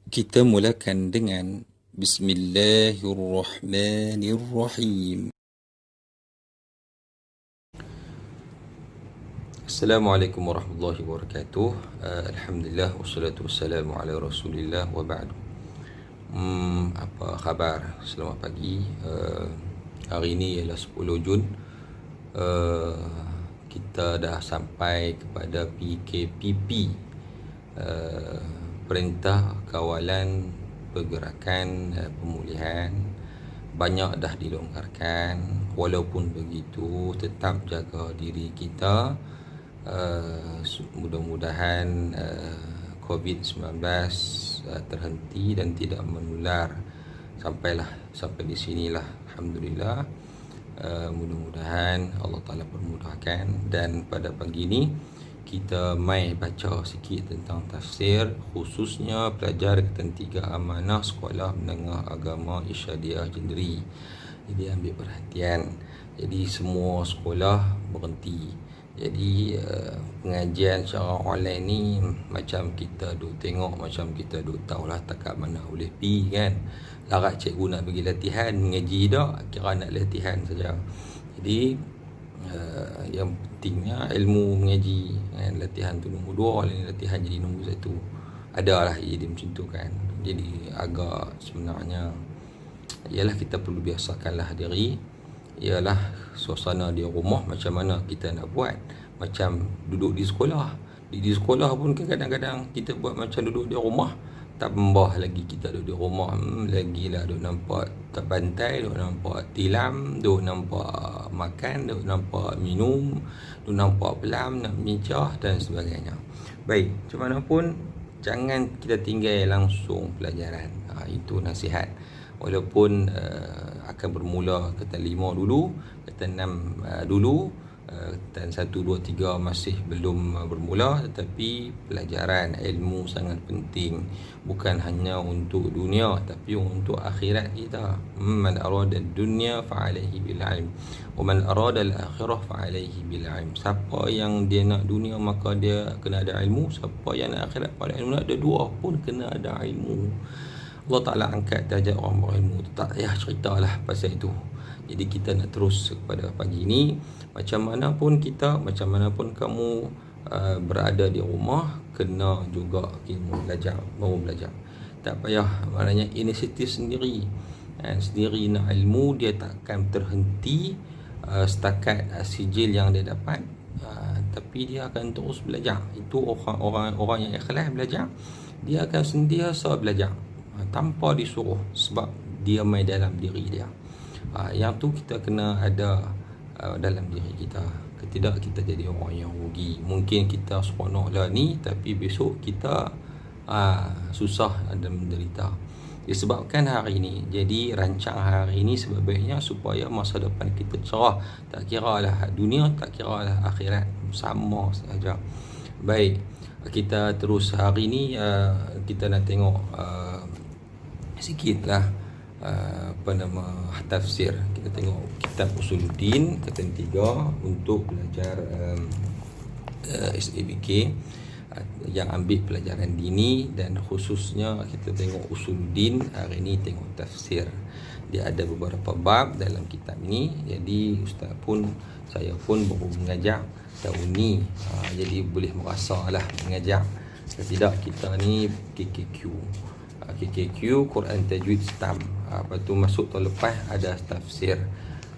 Kita mulakan dengan Bismillahirrahmanirrahim. Assalamualaikum warahmatullahi wabarakatuh. Alhamdulillah wassalatu wassalamu ala Rasulillah wa ba'du. Apa khabar? Selamat pagi. Hari ini ialah 10 Jun. Kita dah sampai kepada PKPP, Perintah Kawalan Pergerakan Pemulihan. Banyak dah dilonggarkan. Walaupun begitu, tetap jaga diri kita. Mudah-mudahan COVID-19 terhenti dan tidak menular. Sampai di sinilah, alhamdulillah. Mudah-mudahan Allah Ta'ala permudahkan. Dan pada pagi ini kita mai baca sikit tentang tafsir, khususnya pelajar ketentu 3 amanah Sekolah Menengah Agama Isyadiah Jenderi. Jadi ambil perhatian. Jadi semua sekolah berhenti. Jadi pengajian secara online ni macam kita duk tengok, macam kita duk tahulah takat mana boleh pi kan. Larat cikgu nak bagi latihan, mengaji dak, kira nak latihan saja. Jadi yang pentingnya ilmu mengaji kan. Latihan tu nombor 2, latihan jadi nombor 1. Adalah jadi macam tu kan. Jadi agak sebenarnya ialah kita perlu biasakanlah diri. Ialah suasana di rumah macam mana kita nak buat. Macam duduk di sekolah. Di sekolah pun kadang-kadang kita buat macam duduk di rumah. Tambah lagi kita duduk di rumah, lagilah duk nampak terbantai, duk nampak tilam, duk nampak makan, duk nampak minum, duk nampak pelam, nak mencah dan sebagainya. Baik, macam mana pun jangan kita tinggal langsung pelajaran. Itu nasihat. Walaupun akan bermula kata 5 dulu, kata 6 dulu, dan 1, 2, 3 masih belum bermula. Tetapi pelajaran ilmu sangat penting. Bukan hanya untuk dunia, tapi untuk akhirat kita. Man arada dunya fa'alaihi bil ilm, wa man arada al akhirah fa'alaihi bil ilm. Siapa yang dia nak dunia maka dia kena ada ilmu. Siapa yang nak akhirat pada ilmu, nak ada dua pun kena ada ilmu. Allah Ta'ala angkat darjat orang berilmu. Tak payah ceritalah pasal itu. Jadi kita nak terus kepada pagi ini. Macam mana pun kita, macam mana pun kamu berada di rumah, kena juga mau belajar. Tak payah, maknanya inisiatif sendiri. Sendiri nak ilmu, dia takkan terhenti setakat sijil yang dia dapat. Tapi dia akan terus belajar. Itu orang yang ikhlas belajar, dia akan sentiasa belajar tanpa disuruh, sebab dia main dalam diri dia. Yang tu kita kena ada dalam diri kita. Tidak kita jadi orang yang rugi. Mungkin kita seronok lah ni, tapi besok kita susah dan menderita. Disebabkan hari ini. Jadi rancang hari ini sebaiknya supaya masa depan kita cerah. Tak kira lah dunia, tak kira lah akhirat, sama saja. Baik, kita terus hari ini. Kita nak tengok sikit lah tafsir. Kita tengok kitab Usuluddin ketentu 3 untuk pelajar SABK yang ambil pelajaran dini. Dan khususnya kita tengok Usuluddin. Hari ini tengok tafsir. Dia ada beberapa bab dalam kitab ini. Jadi saya pun baru mengajar tahun ni. Jadi boleh merasalah mengajar. Tidak, kita ni KKQ, Quran Tajwid Stam. Lepas tu masuk tahun lepas ada tafsir.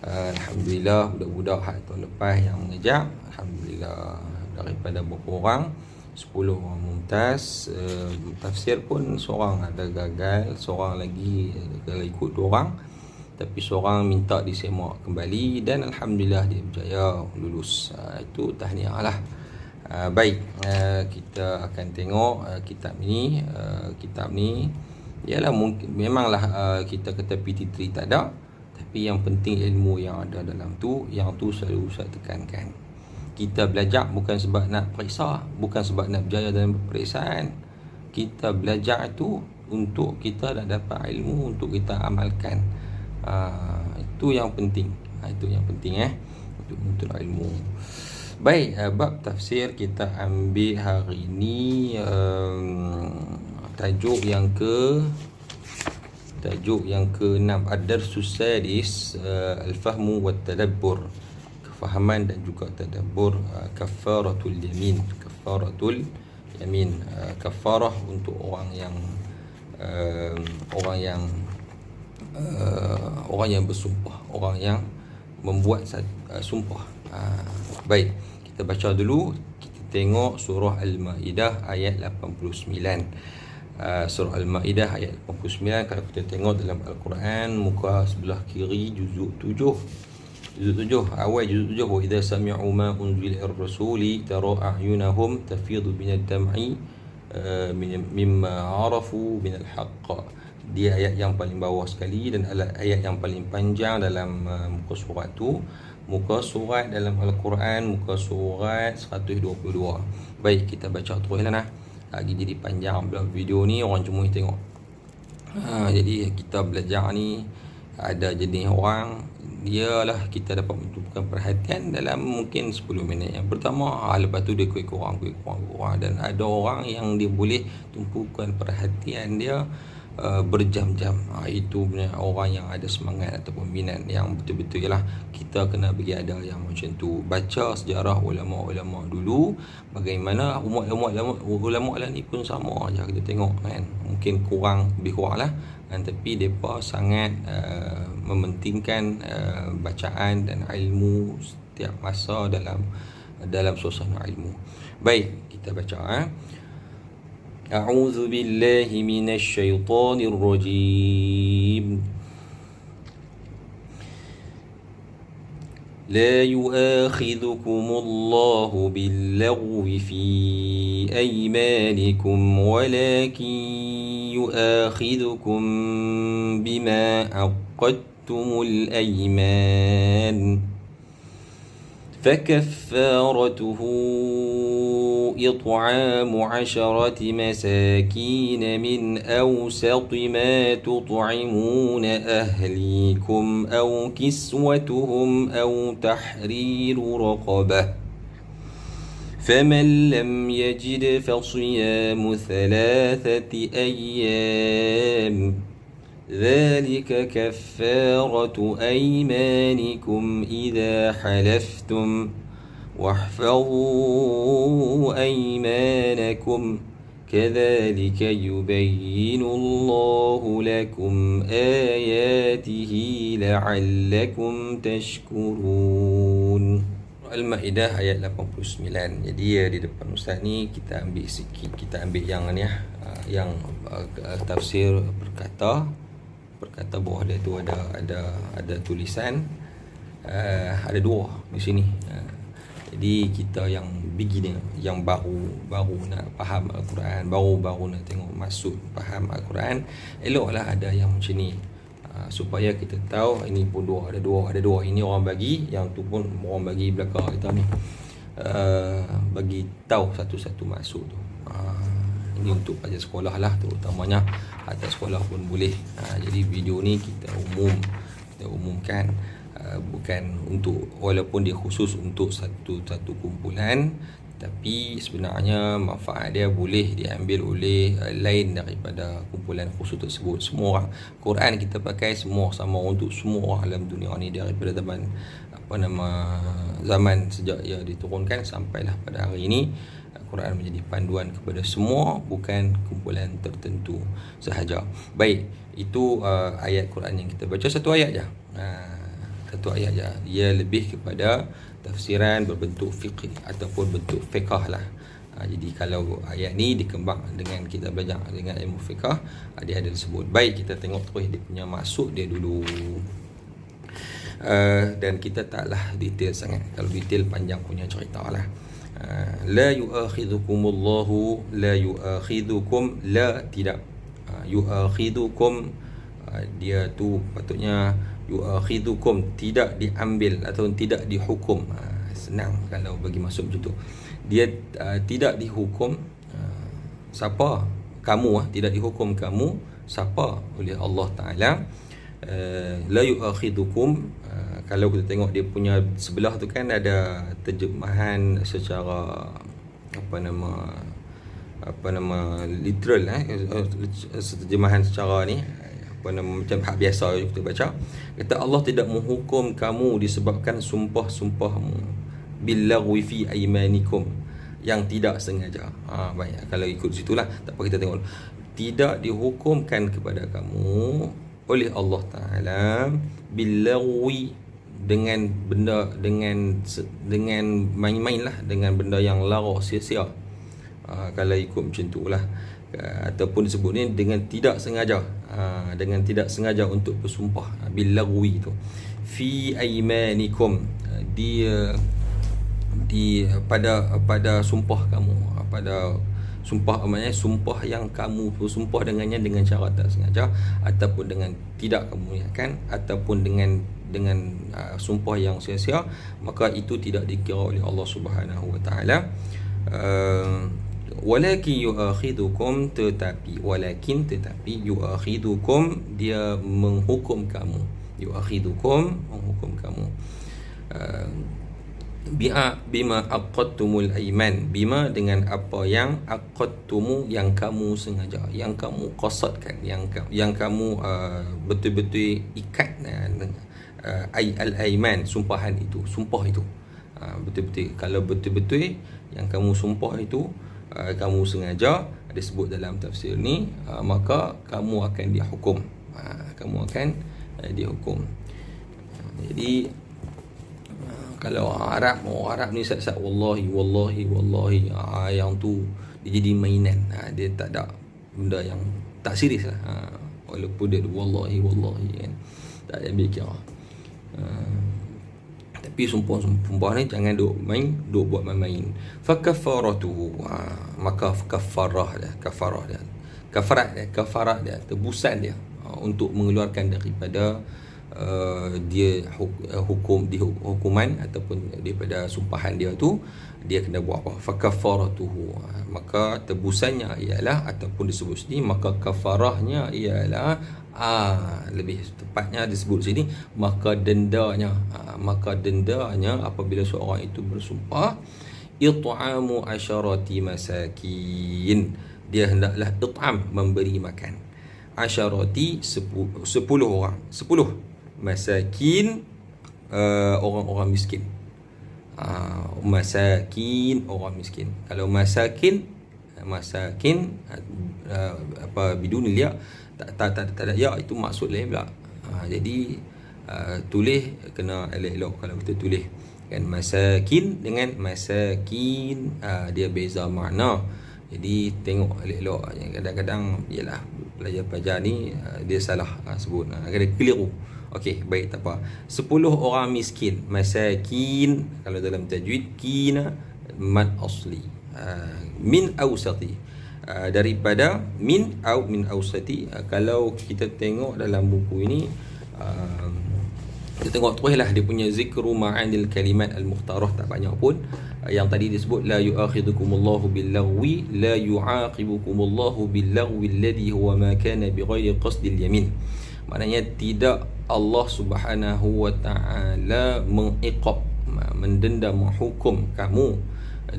Alhamdulillah, budak-budak tahun lepas yang mengajar, alhamdulillah, daripada berapa orang, 10 orang mumtaz. Tafsir pun seorang ada gagal, seorang lagi kalau ikut 2 orang, tapi seorang minta disemak kembali dan alhamdulillah dia berjaya lulus. Itu tahniah lah. Baik, kita akan tengok kitab ni. Kitab ni ialah mungkin memanglah kita kata PT3 tak ada, tapi yang penting ilmu yang ada dalam tu. Yang tu selalu saya tekankan. Kita belajar bukan sebab nak periksa, bukan sebab nak berjaya dalam peperiksaan. Kita belajar itu untuk kita nak dapat ilmu, untuk kita amalkan. Itu yang penting. Itu yang penting untuk ilmu. Baik, bab tafsir kita ambil hari ini tajuk yang ke-6, ad-darsus sadis, al-fahmu wat tadabbur, kefahaman dan juga tadabbur. Kafaratul yamin, kafarah untuk orang yang bersumpah, orang yang membuat sumpah. Baik, kita baca dulu. Kita tengok surah Al-Maidah ayat 89. Surah Al-Maidah ayat 89, kalau kita tengok dalam Al-Quran, muka sebelah kiri juzuk 7, awal juzuk 7, wa idza sami'u ma unzila ar-rasuli tara a'yunahum tafidu minad dam'i mimma 'arafu minal haqq. Dia ayat yang paling bawah sekali dan ayat yang paling panjang dalam muka surat tu. Muka surat dalam Al-Quran, muka surat 122. Baik, kita baca teruslah. Lagi jadi panjang pula video ni, orang cuma tengok. Jadi kita belajar ni, ada jenis orang, dialah kita dapat menumpukan perhatian dalam mungkin 10 minit yang pertama. Lepas tu dia kurang. Dan ada orang yang dia boleh tumpukan perhatian dia berjam-jam. Itu punya orang yang ada semangat ataupun minat yang betul-betul ialah kita kena bagi ada yang macam tu. Baca sejarah ulama-ulama dulu, bagaimana ulama lah ni pun sama aja, kita tengok kan, mungkin lebih kurang lah, tapi mereka sangat mementingkan bacaan dan ilmu setiap masa dalam suasana ilmu. Baik, kita baca. A'udzu billahi minasy syaithanir rajim. La yu'akhidhukumullahu billaghwi fi aymanikum walakin yu'akhidhukum bima aqadtumul ayman. فكفارته إطعام 10 مساكين من أوسط ما تطعمون أهليكم أو كسوتهم أو تحرير رقبة فمن لم يجد فصيام 3 أيام ذلك كفارة أيمانكم إذا حلفتم واحفظوا أيمانكم كذلك يبين الله لكم آياته لعلكم تشكرون. Al-Maidah ayat 89. Jadi di depan Ustaz ni kita ambil sikit, kita ambil yang ni yang tafsir berkata bawah dia tu ada tulisan, ada dua di sini. Jadi kita yang beginner, yang baru nak faham Al-Quran, baru nak tengok maksud faham Al-Quran, eloklah ada yang macam ni, supaya kita tahu. Ini pun ada dua. Ini orang bagi, yang tu pun orang bagi belakang kita ni, bagi tahu satu-satu maksud tu. Ini untuk pelajar sekolah lah terutamanya, atau sekolah pun boleh. Jadi video ni kita umumkan, bukan untuk, walaupun dia khusus untuk satu kumpulan, tapi sebenarnya manfaat dia boleh diambil oleh lain daripada kumpulan khusus tersebut. Semua orang, Quran kita pakai semua sama untuk semua orang dalam dunia ni, daripada zaman sejak ia diturunkan sampailah pada hari ini. Quran menjadi panduan kepada semua, bukan kumpulan tertentu sahaja. Baik, itu ayat Quran yang kita baca, satu ayat je. Ia lebih kepada tafsiran berbentuk fiqh ataupun bentuk fiqh lah. Jadi kalau ayat ni dikembang dengan kita belajar dengan ilmu fiqh, dia ada disebut. Baik, kita tengok terus dia punya maksud dia dulu. Dan kita taklah detail sangat, kalau detail panjang punya cerita lah. La yu'akhidhukumullahu, la yu'akhidhukum, la tidak, yu'akhidhukum, dia tu patutnya yu'akhidhukum, tidak diambil atau tidak dihukum. Senang kalau bagi maksud macam tu. Dia tidak dihukum siapa? Kamu, tidak dihukum kamu siapa? Oleh Allah Ta'ala. La yu'akhidhukum, kalau kita tengok dia punya sebelah tu kan ada terjemahan secara literal, terjemahan secara ni, macam hak biasa kita baca, kata Allah tidak menghukum kamu disebabkan sumpah-sumpahmu, billaghwi fi aymanikum, yang tidak sengaja. Baik, kalau ikut situlah, tak apa, kita tengok. Tidak dihukumkan kepada kamu oleh Allah Taala billaghwi, dengan benda, dengan main-main lah, dengan benda yang lara, sia-sia. Kalau ikut macam tu lah, ataupun disebut ni dengan tidak sengaja, dengan tidak sengaja untuk bersumpah, billaghwi tu, fi aymanikum, di pada sumpah kamu, pada sumpah, maknanya sumpah yang kamu bersumpah dengannya dengan cara tak sengaja, ataupun dengan tidak kamu niatkan, ataupun dengan sumpah yang sia-sia, maka itu tidak dikira oleh Allah Subhanahu wa taala. Walakin yu'akhidukum, tetapi yu'akhidukum, dia menghukum kamu, yu'akhidukum, menghukum kamu, bima aqadtumul aiman, bima dengan apa yang aqadtumu, yang kamu sengaja, yang kamu qasadkan, yang kamu betul-betul ikat al-aiman, sumpahan itu, sumpah itu, betul-betul. Kalau betul-betul yang kamu sumpah itu kamu sengaja, disebut dalam tafsir ni, maka kamu akan dihukum, dihukum. Jadi kalau orang Arab ni sat-sat wallahi, yang tu dia jadi mainan, dia tak ada benda yang tak serius lah, walaupun dia wallahi kan, tak ada ambil kira. Tapi sumpah ni jangan duk buat main-main. Fakaffaratuhu, maka kafarah dia, tebusan dia, untuk mengeluarkan daripada hukuman ataupun daripada sumpahan dia tu, dia kena buat apa? Fakaffaratuhu, maka tebusannya ialah, ataupun disebut sini, maka kafarahnya ialah, lebih tepatnya disebut sini, maka dendanya apabila seorang itu bersumpah, it'amu asyarati masakin, dia hendaklah it'am, memberi makan, asyarati, 10 orang, 10 masakin, orang-orang miskin. Masakin, orang miskin. Kalau masakin bidun liya, tak ada ya, itu maksud lain pula. Jadi tulis kena elok-elok kalau kita tulis kan, masakin dengan masakin, dia beza makna. Jadi tengok elok-elok. Kadang-kadang ialah pelajar-pelajar ni dia salah sebut, kadang keliru. Okey, baik, tak apa. 10 orang miskin, masakin, kalau dalam tajwid kina mad asli, min awsati, daripada min awsati. Kalau kita tengok dalam buku ini, kita tengok teruslah dia punya zikru ma'anil kalimat al-mukhtarah, tak banyak pun. Yang tadi disebut la yu'akhidukumullahu billaghwi, la yu'aqibukumullahu billaghwi alladhi huwa ma kana bighairi qasdil yamin. Maknanya tidak Allah Subhanahu wa taala mengiqab, mendenda, menghukum kamu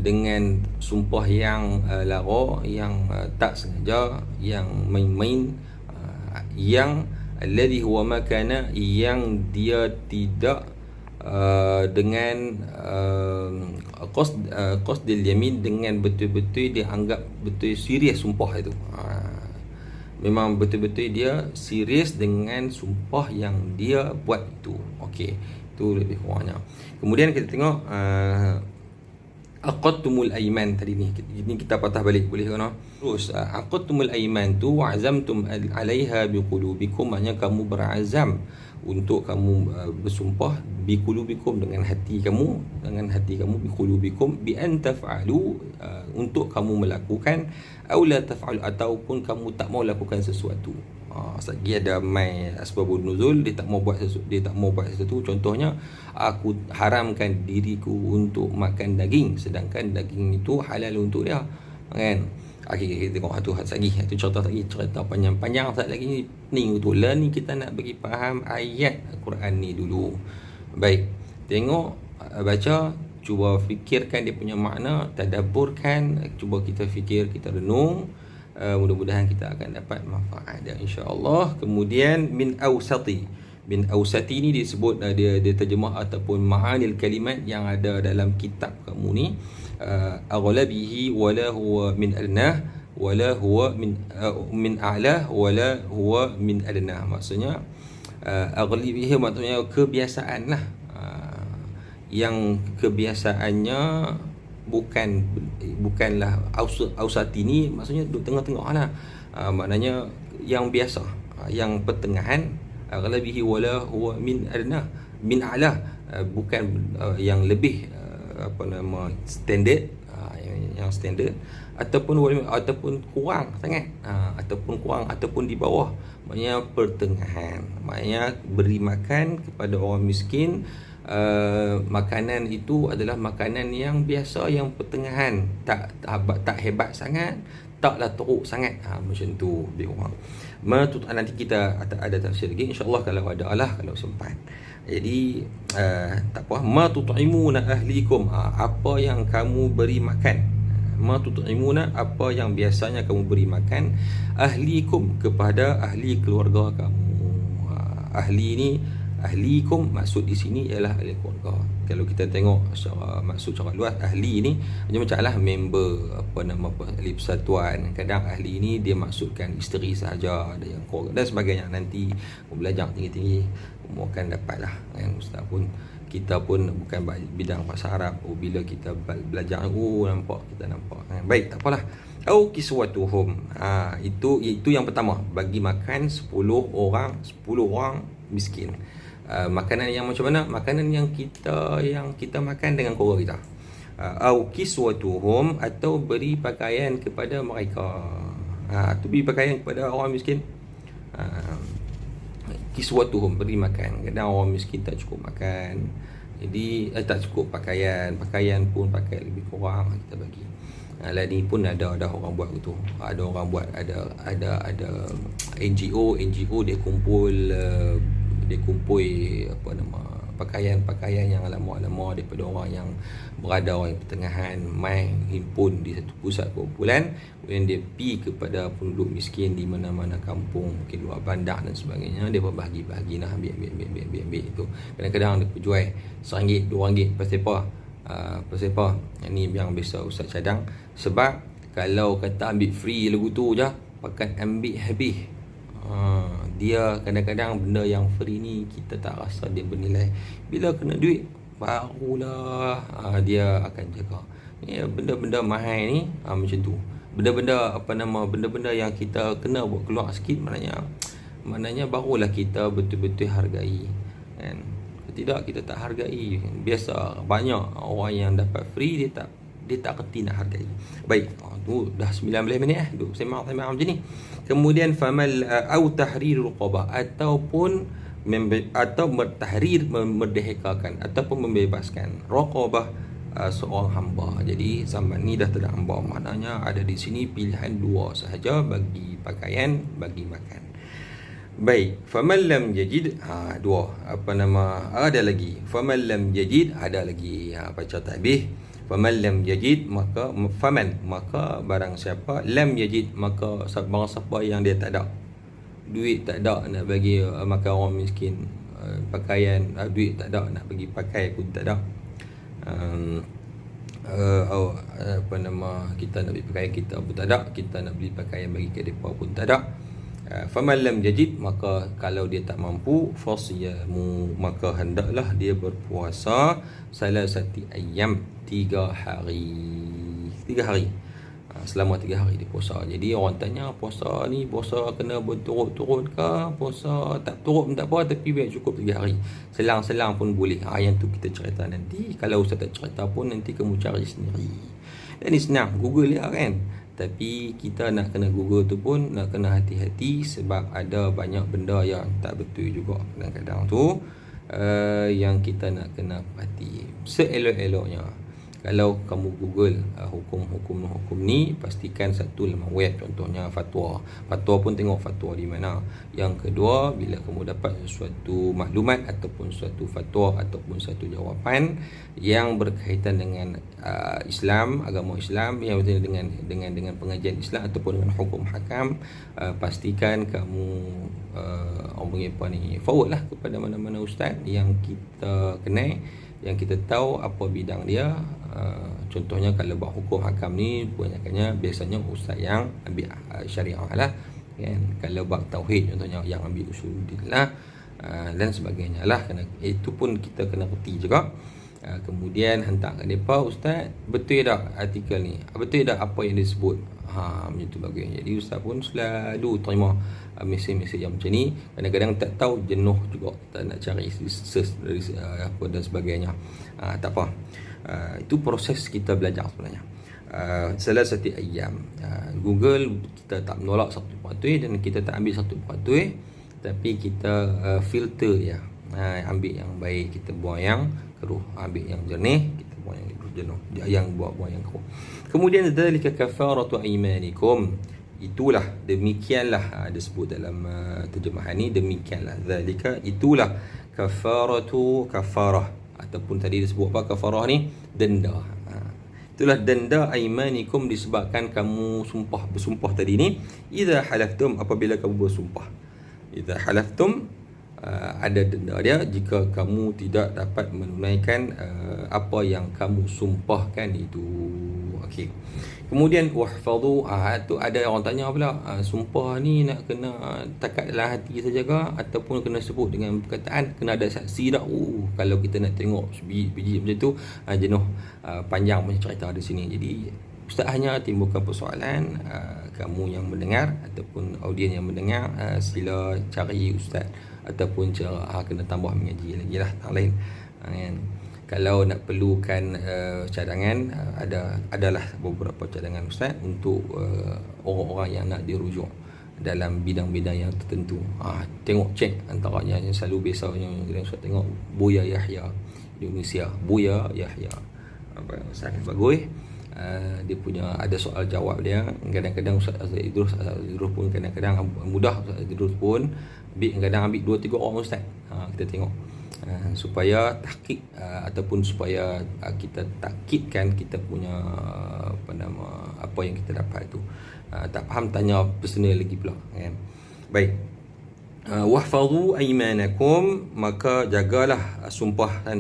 dengan sumpah yang lara, yang tak sengaja, yang main-main, yang alladhi huwa makana, yang dia tidak dengan qasdil yamin, dengan betul-betul dia anggap betul serius sumpah itu. Memang betul-betul dia serius dengan sumpah yang dia buat itu. Okey, itu lebih kurangnya. Kemudian kita tengok aqadtumul aiman tadi ni. Ini kita patah balik, boleh kan? Terus aqadtumul aiman tu wa'azamtum 'alaiha biqulubikum, maknanya kamu berazam untuk kamu bersumpah biqulubikum, dengan hati kamu, biqulubikum, bi an taf'alu, untuk kamu melakukan, au la taf'alu, ataupun kamu tak mau lakukan sesuatu. Lagi ada mai asbabun nuzul, dia tak mau buat sesuatu. Contohnya, aku haramkan diriku untuk makan daging, sedangkan daging itu halal untuk dia, kan? Kita tengok satu lagi, itu cerita panjang satu lagi ni betul lah. Ni kita nak bagi faham ayat Al-Quran ni dulu. Baik, tengok, baca cuba fikirkan dia punya makna, tadabburkan, cuba kita fikir, kita renung. Mudah-mudahan kita akan dapat manfaat dia insya-Allah. Kemudian min awsati ni disebut dia terjemah ataupun ma'anil kalimat yang ada dalam kitab kamu ni. Aghlabihi wala huwa min adnah wala huwa min a'lah wala huwa min adnah. Maksudnya aghlabihi maksudnya kebiasaan lah, yang kebiasaannya bukanlah ausati ni, maksudnya duduk tengah-tengah lah. Maknanya yang biasa, yang pertengahan. Aghlabihi wala huwa min adnah min a'lah, bukan yang lebih standard, yang standard, ataupun kurang sangat, ataupun di bawah, maknanya pertengahan. Maknanya beri makan kepada orang miskin, makanan itu adalah makanan yang biasa, yang pertengahan, tak hebat sangat, taklah teruk sangat, macam tu dia orang. Nanti kita ada tafsir lagi insya-Allah kalau kalau sempat. Jadi tak apa, ma tut'imuna ahlikum, apa yang kamu beri makan. Ma tut'imuna, apa yang biasanya kamu beri makan, ahlikum, kepada ahli keluarga kamu. Ahli ni, ahlikum maksud di sini ialah ahli keluarga. Kalau kita tengok maksud secara luas, ahli ni macam-macam lah, member ahli persatuan. Kadang ahli ni dia maksudkan isteri sahaja, ada yang keluarga dan sebagainya. Nanti belajar tinggi-tinggi akan dapat lah kan. Ustaz pun, kita pun bukan bidang bahasa Arab, bila kita belajar kita nampak kan. Baik, tak apalah. Au kiswatuhum, itu yang pertama, bagi makan 10 orang miskin. Makanan yang macam mana? Makanan yang kita makan dengan keluarga kita. Au kiswatuhum, atau beri pakaian kepada mereka. Atau beri pakaian kepada orang miskin. Kiswatuhum, beri makan. Kadang orang miskin tak cukup makan, jadi tak cukup pakaian pun pakai lebih kurang, kita bagi. Lah ni pun ada orang buat gitu. Ada orang buat, ada NGO dia kumpul pakaian yang lama-lama daripada orang yang berada orang pertengahan, mai himpun di satu pusat kumpulan, kemudian dia pergi kepada penduduk miskin di mana-mana kampung, mungkin luar bandar dan sebagainya. Dia berbahagi-bahagi lah, ambil itu. Kadang-kadang dia jual RM1, RM2. Pasal apa? Ini yang biasa Ustaz cadang. Sebab kalau kata ambil free lagu tu je, pakai ambil habis. Dia kadang-kadang benda yang free ni kita tak rasa dia bernilai. Bila kena duit barulah dia akan jaga. Ya, benda-benda mahal ni macam tu. Benda-benda yang kita kena buat keluar sikit, maknanya barulah kita betul-betul hargai kan. Tidak, kita tak hargai. Biasa banyak orang yang dapat free, dia tak kerti nak hargai. Baik, tu dah 19 minit duk semak macam ni. Kemudian famal au tahrir raqabah, ataupun tahrir, memerdekakan ataupun membebaskan raqabah, seorang hamba. Jadi zaman ni dah tak ada hamba, maknanya ada di sini pilihan dua sahaja, bagi pakaian, bagi makan. Baik, faman lam yajid, dua, ada lagi. Faman lam yajid, ada lagi, baca takbih. Faman lam yajid, maka barang siapa, lam yajid, maka barang siapa yang dia tak ada duit, tak ada nak bagi makan orang miskin, pakaian, duit tak ada nak bagi pakai pun tak ada, kita nak beli pakaian kita pun tak ada, kita nak beli pakaian bagi ke mereka pun tak ada. Faman lam yajid, maka kalau dia tak mampu, fasiyamu, maka hendaklah dia berpuasa salasati ayyam, 3 hari. Selama 3 hari dia puasa. Jadi orang tanya, puasa ni puasa kena berturut-turut ke, puasa tak turut pun tak apa, tapi biar cukup 3 hari, selang-selang pun boleh. Yang tu kita cerita nanti. Kalau Ustaz tak cerita pun nanti kamu cari sendiri. Dan ni senang, Google ya kan. Tapi kita nak kena Google tu pun nak kena hati-hati, sebab ada banyak benda yang tak betul juga kadang-kadang tu, yang kita nak kena hati. Seelok-eloknya, Kalau kamu Google hukum ni, pastikan satu laman web, contohnya fatwa. Fatwa pun tengok fatwa di mana. Yang kedua, bila kamu dapat suatu maklumat ataupun suatu fatwa ataupun suatu jawapan yang berkaitan dengan Islam, agama Islam, yang berkaitan dengan pengajian Islam ataupun dengan hukum hakam, pastikan kamu forward lah kepada mana-mana ustaz yang kita kenal, yang kita tahu apa bidang dia. Contohnya kalau buat hukum hakam ni banyaknya biasanya ustaz yang ambil syariah lah kan. Kalau buat tauhid contohnya yang ambil usuluddin lah, dan sebagainya lah. Itu pun kita kena reti juga. Kemudian hantar kat mereka, ustaz betul tak artikel ni, betul tak apa yang disebut, macam tu bagus. Jadi ustaz pun selalu terima mesej-mesej yang macam ni. Kadang-kadang tak tahu, jenuh juga, tak nak cari search apa dan sebagainya. Tak apa, itu proses kita belajar sebenarnya. Salah satu ayam Google, kita tak menolak 100% dan kita tak ambil 100%, tapi kita filter dia. Ambil yang baik, kita buang yang keruh. Ambil yang jernih, kita buang yang jenuh, yang buang yang keruh. Kemudian dzalika kafaratu aymanikum, itulah, demikianlah, ada sebut dalam terjemahan ni, demikianlah, dzalika, itulah, kafarah ataupun tadi disebut apa kafarah ni, denda. Itulah denda aymanikum, disebabkan kamu bersumpah tadi ni. Idza halaftum, apabila kamu bersumpah. Idza halaftum, ada denda dia jika kamu tidak dapat menunaikan apa yang kamu sumpahkan itu. Okey. Kemudian wahfadhu, tu ada orang tanya pula, sumpah ni nak kena takat dalam hati saja ke ataupun kena sebut dengan perkataan, kena ada saksi tak? Kalau kita nak tengok biji macam tu, jenuh panjang punya cerita di sini. Jadi ustaz hanya timbulkan persoalan, kamu yang mendengar ataupun audien yang mendengar, sila cari ustaz ataupun cara kena tambah mengaji lagi lah hal lain kan. Kalau nak perlukan cadangan, adalah beberapa cadangan ustaz untuk orang-orang yang nak dirujuk dalam bidang-bidang yang tertentu. Tengok, cek, antaranya yang selalu biasanya ustaz tengok Buya Yahya Indonesia, Buya Yahya Ustaz bagus. Dia punya ada soal jawab dia. Kadang-kadang Ustaz Idrus pun kadang-kadang mudah. Ustaz Idrus pun kadang ambil 2-3 orang ustaz. Kita tengok supaya tahqiq ataupun supaya kita takkidkan kita punya apa yang kita dapat tu. Tak faham, tanya personal lagi pula kan. Baik. Wahfadhu aymanakum, maka jagalah sumpahan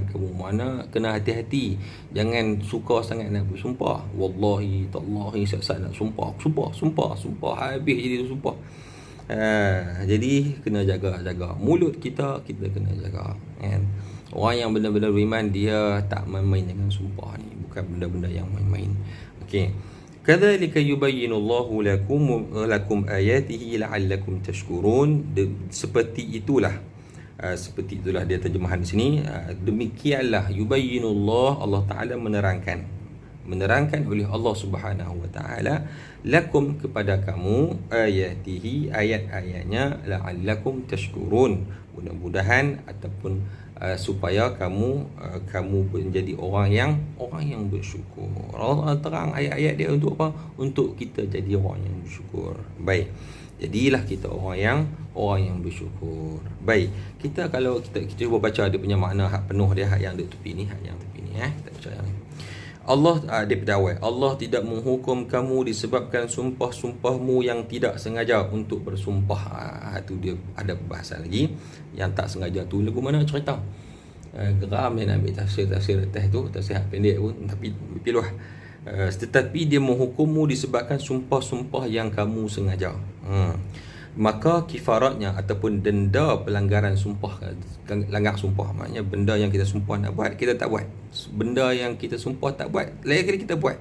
kamu. Mana kena hati-hati, jangan suka sangat nak bersumpah. Wallahi tallahi, siap-siap nak sumpah habis jadi sumpah. Jadi kena jaga mulut kita kena jaga kan. Orang yang benar-benar beriman, dia tak main-main dengan sumpah ni, bukan benda-benda yang main-main. Okey. Kadzalika yubayyinullahu lakum ayatihi la'allakum tashkurun. Seperti itulah dia terjemahan di sini. Demikianlah yubayyinullah, Allah Taala menerangkan oleh Allah Subhanahu wa taala, lakum, kepada kamu, ayatihi, ayat-ayatnya, la'allakum tashkurun, mudah-mudahan ataupun supaya kamu menjadi orang yang bersyukur. Allah terang ayat-ayat dia untuk apa? Untuk kita jadi orang yang bersyukur. Baik. Jadilah kita orang yang bersyukur. Baik. Kalau kita cuba baca dia punya makna hak penuh dia, hak yang di tepi ni, kita baca yang ni. Allah dia berdawai, Allah tidak menghukum kamu disebabkan sumpah-sumpahmu yang tidak sengaja untuk bersumpah. Tu dia ada perbahasan lagi. Yang tak sengaja tu lagu mana cerita. Geram dia nak ambil tafsir atas tu, tafsir pendek pun, tapi piluh. Tetapi dia menghukummu disebabkan sumpah-sumpah yang kamu sengaja. Maka kifaratnya ataupun denda pelanggaran sumpah, langgar sumpah, maknanya benda yang kita sumpah nak buat, kita tak buat. Benda yang kita sumpah tak buat, lain kali kita buat.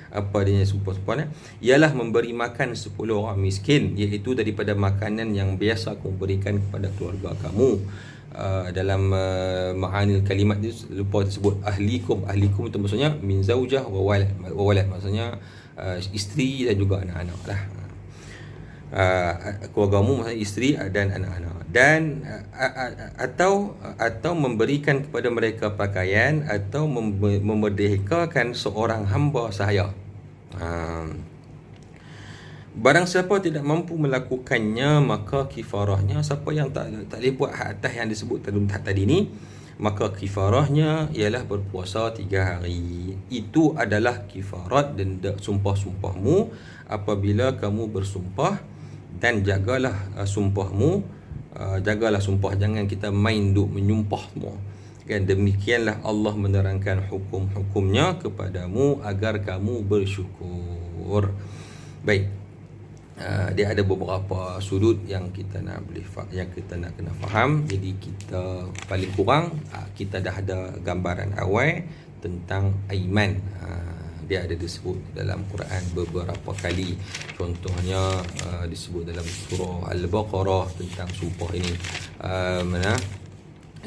Apa dia sumpah-sumpah ni? Ialah memberi makan 10 orang miskin, iaitu daripada makanan yang biasa kamu berikan kepada keluarga kamu. Dalam ma'anil kalimat ni lupa tersebut ahlikum itu maksudnya min zaujah wa walad, maksudnya isteri dan juga anak-anak lah. keluargamu, maksudnya isteri dan anak-anak, dan atau memberikan kepada mereka pakaian, atau memerdekakan seorang hamba sahaya. Barang siapa tidak mampu melakukannya, maka kifarahnya, siapa yang tak boleh buat hak atas yang disebut tadi ni, maka kifarahnya ialah berpuasa 3 hari. Itu adalah kifarat dan sumpah-sumpahmu apabila kamu bersumpah. Dan jagalah sumpahmu, jagalah sumpah, jangan kita main duk menyumpah semua kan. Demikianlah Allah menerangkan hukum-hukumnya kepadamu agar kamu bersyukur. Baik, dia ada beberapa sudut yang kita nak kena faham. Jadi kita paling kurang kita dah ada gambaran awal tentang aiman. Dia ada disebut dalam Quran beberapa kali. Contohnya disebut dalam surah Al-Baqarah tentang sumpah ini. Mana?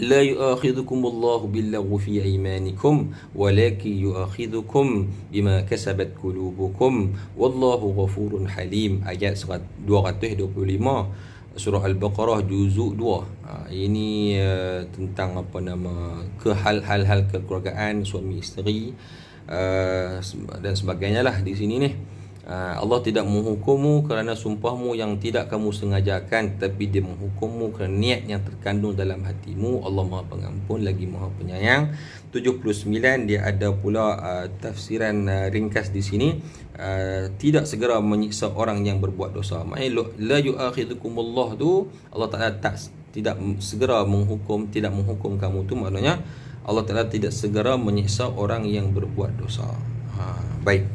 La yu'akhidhukumullahu billaghwi fi aymanikum walakin yu'akhidhukum bima kasabat qulubukum wallahu ghafurun halim. Ayat 225 surah Al-Baqarah juzuk 2. Ini tentang hal-hal kekeluargaan suami isteri dan sebagainya lah di sini ni. Allah tidak menghukummu kerana sumpahmu yang tidak kamu sengajakan, tapi dia menghukummu kerana niat yang terkandung dalam hatimu. Allah Maha Pengampun lagi Maha Penyayang. 79 dia ada pula tafsiran ringkas di sini. Tidak segera menyiksa orang yang berbuat dosa. Maknanya la yu'akhidhukumullah tu Allah Ta'ala tidak segera menghukum, tidak menghukum kamu tu, maknanya Allah Ta'ala tidak segera menyiksa orang yang berbuat dosa. Baik,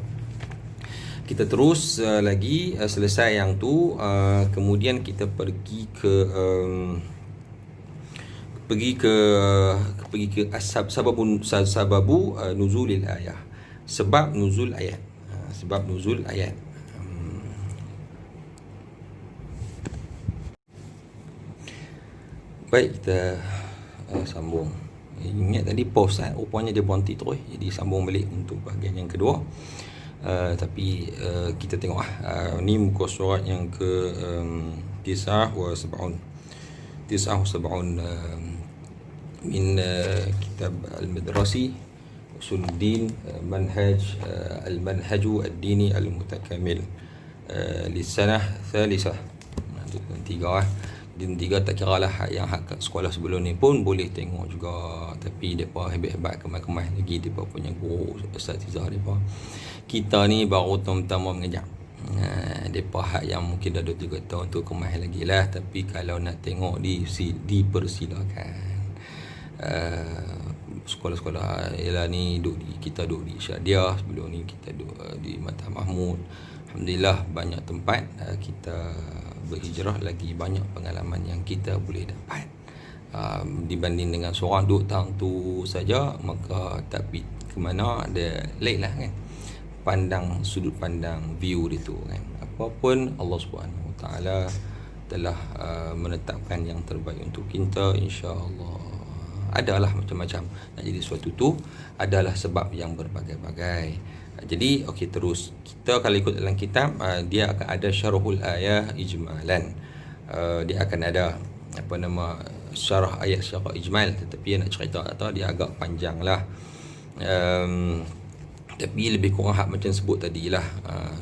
kita terus lagi. Selesai yang tu, kemudian kita pergi ke sababu nuzulil ayah. Sebab nuzul ayat. Baik, kita sambung. Ingat tadi pause rupanya dia berhenti terus. Jadi sambung balik untuk bahagian yang kedua. Tapi kita tengok ni muka surat yang ke 79 min kitab Al-Madrasi Usuluddin Manhaj Al-Manhaju Ad-Dini Al-Mutakamil Lisanah Thalithah. Din 3 tak kira lah yang hak sekolah sebelum ni pun boleh tengok juga. Tapi mereka hebat-hebat kemas-kemas lagi mereka punya guru Ustazizah mereka. Kita ni baru pertama mengajar. Mereka hak yang mungkin dah 2-3 tahun tu kemas lagi lah. Tapi kalau nak tengok dipersilakan. Sekolah-sekolah ialah ni kita duduk di Syadiah, sebelum ni kita duduk di Mata Mahmud. Alhamdulillah banyak tempat kita berhijrah, lagi banyak pengalaman yang kita boleh dapat. Dibanding dengan seorang duduk tahun tu saja, maka tapi ke mana ada lain lah kan, sudut pandang view dia tu kan. Apapun Allah Subhanahu Wa Taala telah menetapkan yang terbaik untuk kita, insya-Allah. Adalah macam-macam nak jadi sesuatu tu, adalah sebab yang berbagai-bagai. Jadi okey, terus kita kalau ikut dalam kitab, dia akan ada syarhul ayah ijmalan. Dia akan ada syarah ayat secara ijmal, tetapi nak cerita atau dia agak panjang lah. Tapi lebih kurang hak macam sebut tadi lah.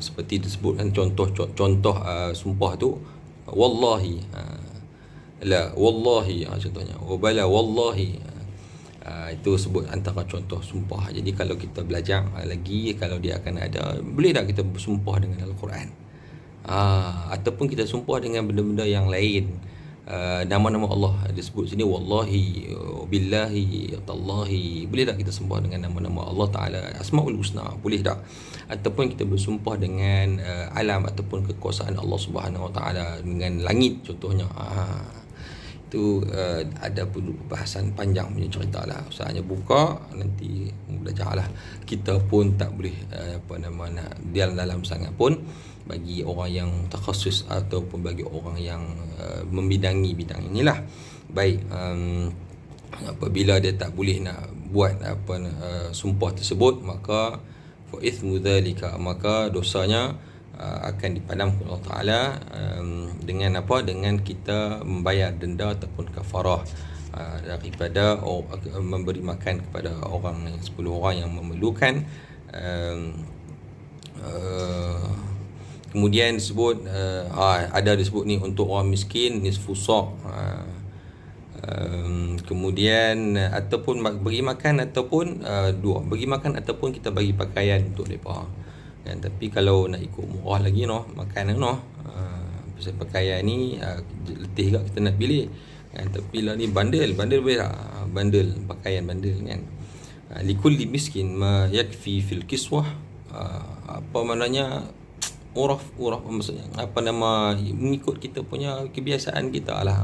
Seperti disebutkan contoh sumpah tu, wallahi, la wallahi, contohnya wabala wallahi. Itu sebut antara contoh sumpah. Jadi kalau kita belajar lagi, kalau dia akan ada, boleh tak kita bersumpah dengan Al-Quran, ataupun kita sumpah dengan benda-benda yang lain. Nama-nama Allah disebut sini, wallahi, billahi, tallahi. Boleh tak kita sumpah dengan nama-nama Allah Ta'ala, Asmaul Husna? Boleh tak? Ataupun kita bersumpah dengan alam ataupun kekuasaan Allah Subhanahu Wa Ta'ala, dengan langit contohnya. Itu ada pembahasan panjang punya cerita lah. Usahanya buka nanti belajar lah. Kita pun tak boleh dalam sangat pun bagi orang yang takhasus ataupun bagi orang yang membidangi bidang inilah. Baik, apabila dia tak boleh nak buat sumpah tersebut, maka fa ithmu dzalika, maka dosanya akan dipadam oleh Allah Ta'ala dengan apa? Dengan kita membayar denda ataupun kafarah daripada memberi makan kepada 10 orang yang memerlukan. Kemudian disebut ada disebut ni untuk orang miskin nisfu sa'. Kemudian ataupun bagi makan ataupun dua, bagi makan ataupun kita bagi pakaian untuk mereka kan. Tapi kalau nak ikut murah lagi makanan pasal pakaian ni letih juga kita nak pilih kan. Tapi lah ni bandel boleh tak? Bandel pakaian bandel kan. Likulli miskin ma yakfi fil kiswah. Apa maknanya uraf maksudnya mengikut kita punya kebiasaan kita lah.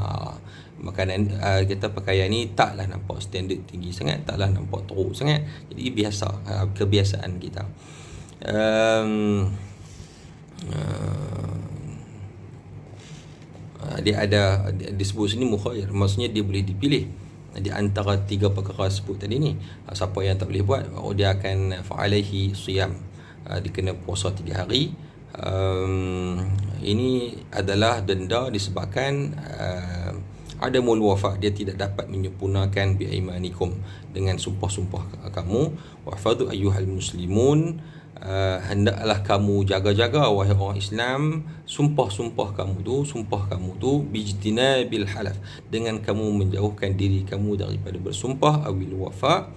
Makanan kita pakaian ni taklah nampak standard tinggi sangat, taklah nampak teruk sangat. Jadi biasa kebiasaan kita. Dia ada disebut sini mukhayyar, maksudnya dia boleh dipilih di antara 3 perkara sebut tadi ni. Siapa yang tak boleh buat, dia akan fa'alaihi siyam, dia kena puasa 3 hari. Ini adalah denda disebabkan adamul wafa, dia tidak dapat menyempurnakan bi'aimanikum, dengan sumpah-sumpah kamu. Wahfadhu ayyuhal muslimun, hendaklah kamu jaga-jaga wahai orang Islam sumpah kamu tu bijtinabil halaf, dengan kamu menjauhkan diri kamu daripada bersumpah. Awil wafa,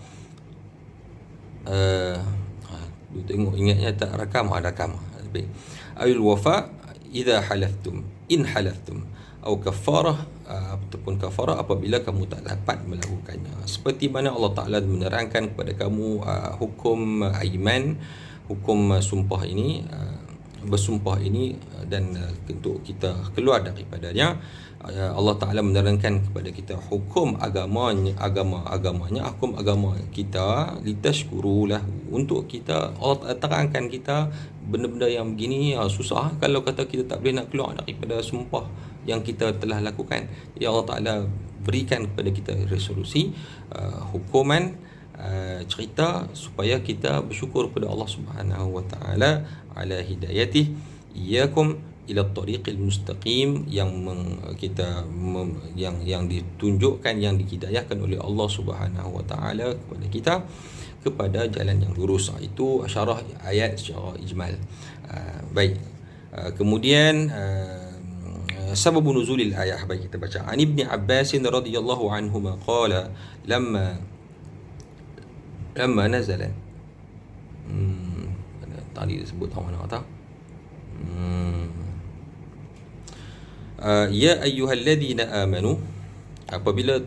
tengok ingatnya tak rakam. Baik. Awil wafa idza halaftum, in halaftum, atau kafarah, ataupun kafarah apabila kamu tak dapat melakukannya. Seperti mana Allah Ta'ala menerangkan kepada kamu hukum aiman, hukum sumpah ini, bersumpah ini, dan untuk kita keluar daripadanya. Allah Ta'ala menerangkan kepada kita hukum agamanya, hukum agama kita, litashkurulah, untuk kita. Allah terangkan kita benda-benda yang begini susah kalau kata kita tak boleh nak keluar daripada sumpah yang kita telah lakukan. Ya Allah Ta'ala berikan kepada kita resolusi, hukuman, cerita supaya kita bersyukur kepada Allah Subhanahu wa Ta'ala ala hidayatih iyyakum ila tariqil mustaqim, yang ditunjukkan, yang dihidayahkan oleh Allah Subhanahu wa Ta'ala kepada kita kepada jalan yang lurus. Itu syarah ayat secara ijmal. Baik. Kemudian sebab nuzulil ayat, baik kita baca. An Ibn Abbas radhiyallahu anhuma qala lamma nazalat, tadi disebut mana tak? Ya ayyuhalladzina amanu, apabila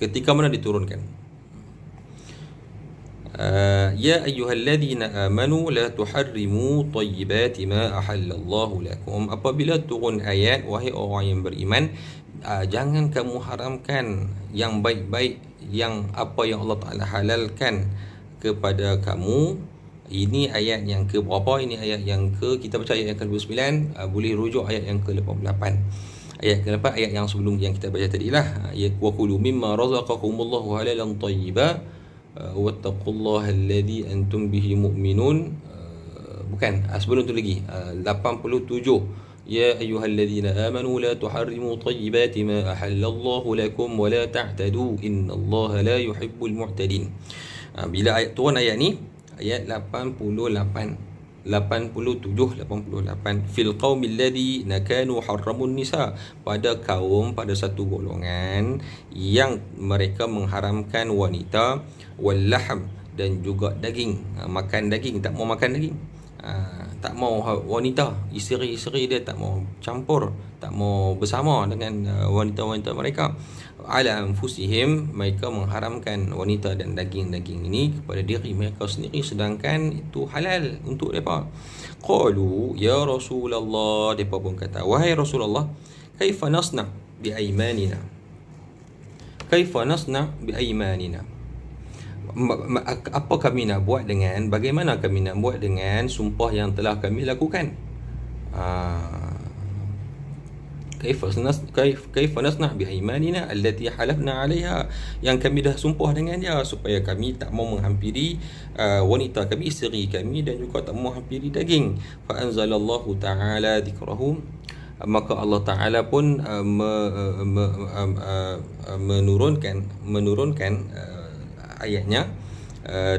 ketika mana diturunkan, ya ayyuhalladzina amanu la tuharrimu tayyibati ma ahallallahu lakum, apabila turun ayat wahai orang yang beriman, jangan kamu haramkan yang baik-baik, yang apa yang Allah Ta'ala halalkan kepada kamu. Ini ayat yang ke berapa? Ini ayat yang ke, kita baca ayat yang ke-29, boleh rujuk ayat yang ke-88. Ayat ke-8, ayat yang sebelum yang kita baca tadi lah. Ayat wa kulu mimma razaqakumullahu halalan tayyiba wattaqullaha alladhi antum bihi mu'minun. Bukan, sebelum tu lagi 87. Ya ayyuhalladzina amanu la tuharrimu tayyibati ma ahallallahu lakum wa la ta'tadu innallaha la yuhibbul mu'tadin. Bila ayat turun ayat ni, ayat 88 fil qaumil ladzina kanu harramun nisa, pada satu golongan yang mereka mengharamkan wanita, wal lahm, dan juga daging, makan daging, tak mau makan daging, tak mau wanita, isteri-isteri dia tak mau campur, tak mau bersama dengan wanita-wanita mereka. Ala anfusihim, mereka mengharamkan wanita dan daging-daging ini kepada diri mereka sendiri, sedangkan itu halal untuk mereka. Qalu ya Rasulullah, mereka pun kata, wahai Rasulullah, kaifa nasna bi aimanina, apa kami nak buat dengan, bagaimana kami nak buat dengan sumpah yang telah kami lakukan. kaifa nasna' bi aymanina allati halafna 'alaiha, yang kami dah sumpah dengannya supaya kami tak mau menghampiri wanita kami, isteri kami, dan juga tak mau menghampiri daging. Fa anzalallahu ta'ala dzikrahu, maka Allah Ta'ala pun menurunkan ayatnya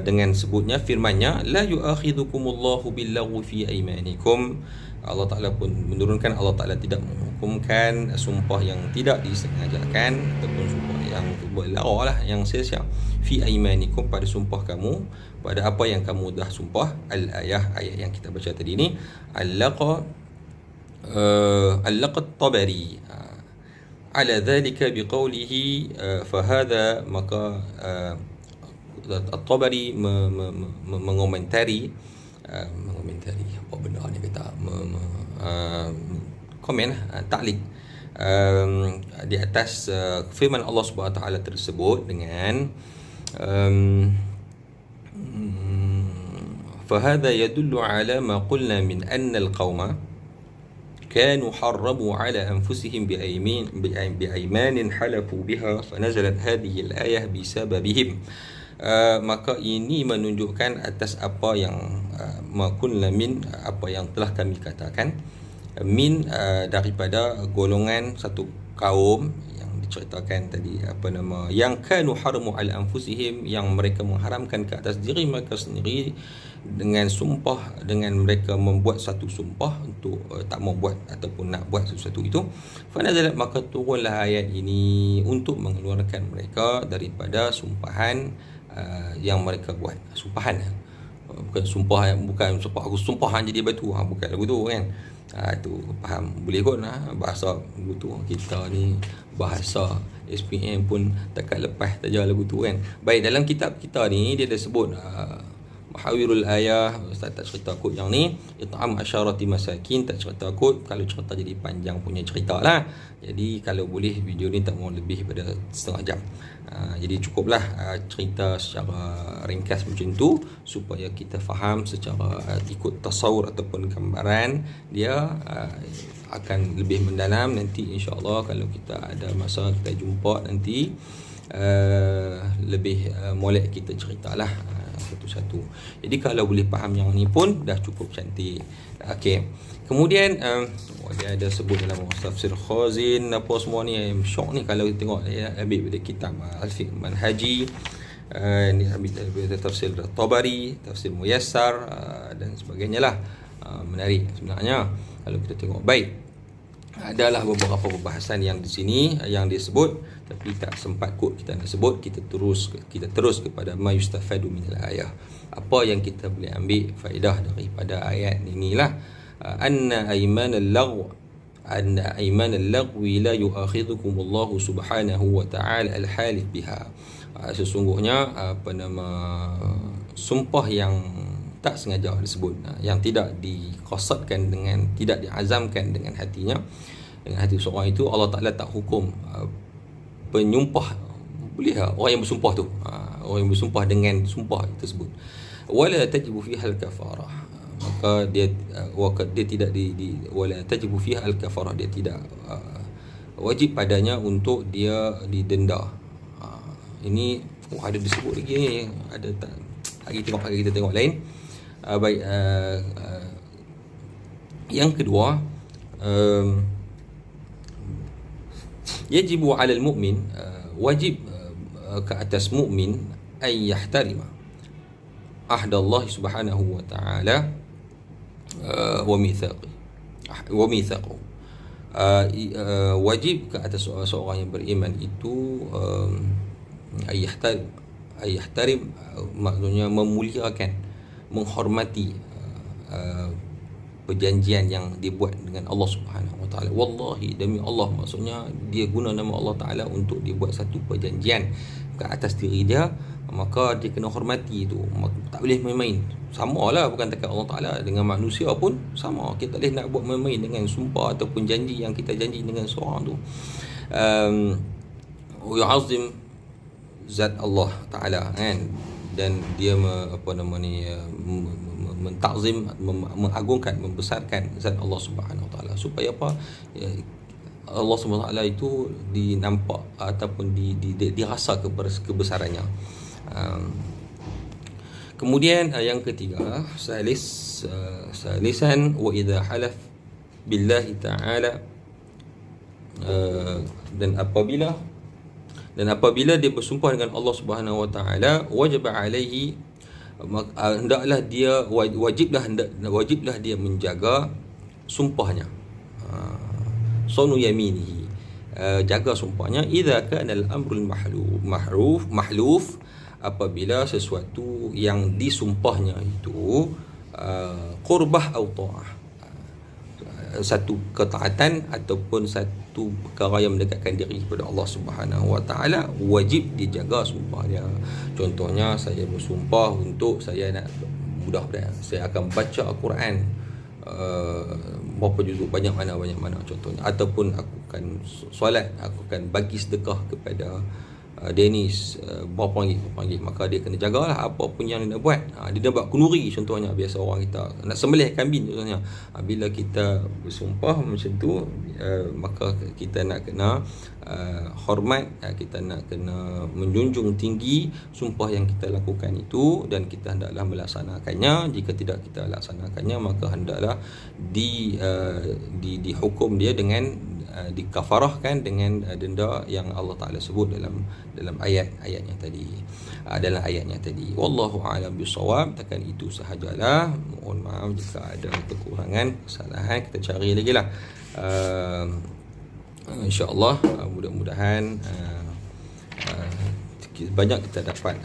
dengan sebutnya firman-Nya, la yu'akhidhukumullahu billaghwi fi aymanikum. Allah Ta'ala pun menurunkan, Allah Ta'ala tidak menghukumkan sumpah yang tidak disengajakan ataupun sumpah yang berlaku lah, yang sia-sia, fi aymanikum, pada sumpah kamu, pada apa yang kamu dah sumpah. Al-ayah, ayat yang kita baca tadi ni, allaqa at-Tabari ala dhalika biqawlihi, fahadha, maka At-Tabari mengomentari apa benda ni kata, komen, ta'liq di atas firman Allah Subhanahu Wa Taala tersebut dengan fahadha yadullu ala ma qulna min anna al-qawma كانوا حرموا على أنفسهم بأيمان حلفوا بها فنزلت هذه الآية بسببهم. Maka ini menunjukkan atas apa yang makunna min, apa yang telah kami katakan, min daripada golongan satu kaum yang diceritakan tadi, yang kanu haramu ala anfusihim, yang mereka mengharamkan ke atas diri mereka sendiri dengan sumpah, dengan mereka membuat satu sumpah untuk tak mau buat ataupun nak buat sesuatu itu. Fanazalat, maka turunlah ayat ini untuk mengeluarkan mereka daripada sumpahan yang mereka buat. Sumpahan, bukan sumpah aku sumpah jadi batu, bukan lagu tu kan. Tu faham, boleh kot bahasa lagu tu. Kita ni bahasa SPM pun takkan lepas saja lagu tu kan. Baik, dalam kitab kita ni dia ada sebut Mahawirul Ayah. Ustaz tak cerita kod yang ni, It'am Asyarati Masakin tak cerita kod. Kalau cerita jadi panjang punya cerita lah. Jadi kalau boleh video ni tak mau lebih pada setengah jam. Jadi cukuplah cerita secara ringkas macam tu, supaya kita faham secara ikut tasawur ataupun gambaran dia akan lebih mendalam. Nanti insya-Allah kalau kita ada masa kita jumpa nanti lebih molek kita ceritalah satu-satu. Jadi kalau boleh faham yang ni pun dah cukup cantik. Okey. Kemudian dia ada sebut dalam tafsir Khazin apa semua ni, syok ni kalau kita tengok ambil dari kitab Al-Fiqh Manhaji, ni ambil dari tafsir Tabari, tafsir Muyassar dan sebagainya lah. Menarik sebenarnya kalau kita tengok. Baik, adalah beberapa perbahasan yang di sini yang disebut, tapi tak sempat kot kita nak sebut. Kita terus kepada ma yustafadu minal ayah, apa yang kita boleh ambil faedah daripada ayat inilah. Anna aymanal lagwi la yu'akhidhukumullahu subhanahu wa ta'ala al-halif biha. Sesungguhnya sumpah yang tak sengaja disebut, yang tidak dikasadkan dengan, tidak diazamkan dengan hatinya, dengan hati seorang itu, Allah Ta'ala tak hukum penyumpah. Boleh orang yang bersumpah tu, orang yang bersumpah dengan sumpah tersebut, wala tajibu fiha al-kafarah, maka dia tidak wala tajibu fiha al-kafarah, dia tidak wajib padanya untuk dia didenda. Ini ada disebut lagi ni, ada tak? Kita tengok lain. Baik, yang kedua, yajibu 'alal mu'min, wajib ke atas mukmin ay yahtarima ahdallahi subhanahu wa ta'ala wa mitsaqahu. Wajib ke atas seorang yang beriman itu ay yahtarim, maksudnya memuliakan, menghormati perjanjian yang dibuat dengan Allah Subhanahu Wa Taala. Wallahi, demi Allah, maksudnya dia guna nama Allah Taala untuk dibuat satu perjanjian ke atas diri dia, maka dia kena hormati itu. Tak boleh main-main. Samalah, bukan takat Allah Taala, dengan manusia pun sama. Kita tak boleh nak buat main-main dengan sumpah ataupun janji yang kita janji dengan seorang tu. Yu'azzim zat Allah Taala kan, dan dia mentakzim, mengagungkan, membesarkan zat Allah Subhanahu Wa Taala. Supaya apa? Allah SWT itu dinampak ataupun dirasa kebesarannya. Kemudian yang ketiga, salisan wa idza halaf billahi ta'ala, dan apabila dia bersumpah dengan Allah Subhanahu wa taala, wajib alaihi, hendaklah dia wajiblah dia menjaga sumpahnya, sunu yaminihi, jaga sumpahnya, idza kana al-amrul mahluf, apabila sesuatu yang disumpahnya itu qurbah atau ta'ah, satu ketaatan ataupun satu perkara yang mendekatkan diri kepada Allah Subhanahu wa taala, wajib dijaga sumpah dia. Contohnya, saya bersumpah untuk saya nak mudah-mudahan saya akan baca Al-Quran berapa juzuk, banyak mana contohnya, ataupun aku akan solat, aku akan bagi sedekah kepada Dennis berapa ringgit, maka dia kena jagalah apa pun yang dia nak buat. Dia dah buat kunuri contohnya, biasa orang kita nak sembelih kambing contohnya, bila kita bersumpah macam tu, maka kita nak kena hormat, kita nak kena menjunjung tinggi sumpah yang kita lakukan itu, dan kita hendaklah melaksanakannya. Jika tidak kita laksanakannya, maka hendaklah dihukum dia dengan dikafarahkan dengan denda yang Allah Taala sebut dalam ayatnya tadi. Wallahu a'lam bissawab. Takkan itu sahajalah. Mohon maaf jika ada kekurangan, kesalahan, kita cari lagi lah. InsyaAllah mudah-mudahan banyak kita dapat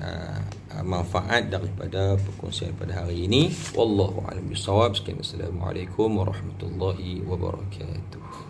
manfaat daripada perkongsian pada hari ini. Wallahu a'lam bissawab. Assalamualaikum warahmatullahi wabarakatuh.